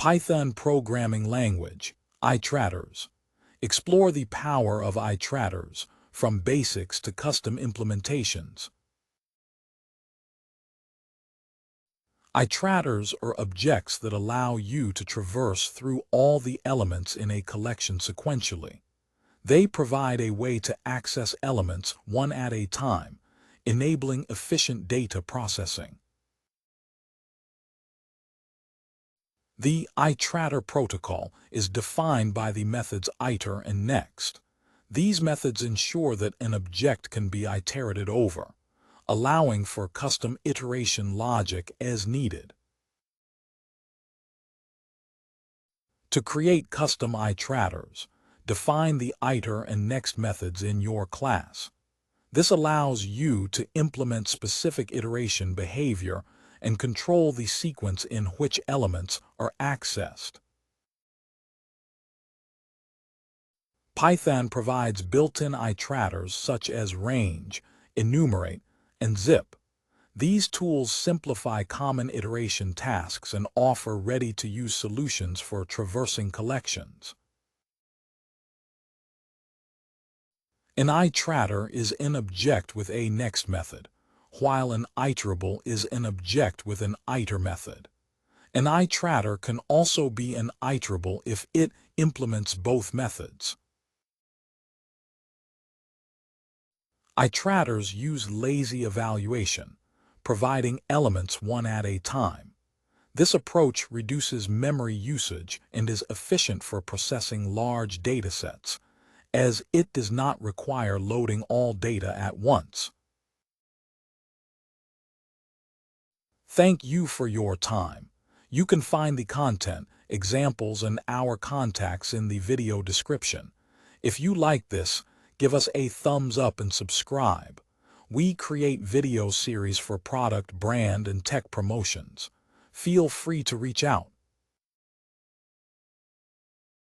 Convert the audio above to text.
Python programming language, Iterators. Explore the power of Iterators, from basics to custom implementations. Iterators are objects that allow you to traverse through all the elements in a collection sequentially. They provide a way to access elements one at a time, enabling efficient data processing. The Iterator Protocol is defined by the methods iter and next. These methods ensure that an object can be iterated over, allowing for custom iteration logic as needed. To create custom iterators, define the iter and next methods in your class. This allows you to implement specific iteration behavior and control the sequence in which elements are accessed. Python provides built-in iterators such as range, enumerate, and zip. These tools simplify common iteration tasks and offer ready-to-use solutions for traversing collections. An iterator is an object with a next method, while an iterable is an object with an iter method. An iterator can also be an iterable if it implements both methods. Iterators use lazy evaluation, providing elements one at a time. This approach reduces memory usage and is efficient for processing large datasets, as it does not require loading all data at once. Thank you for your time. You can find the content, examples, and our contacts in the video description. If you like this, give us a thumbs up and subscribe. We create video series for product, brand, and tech promotions. Feel free to reach out.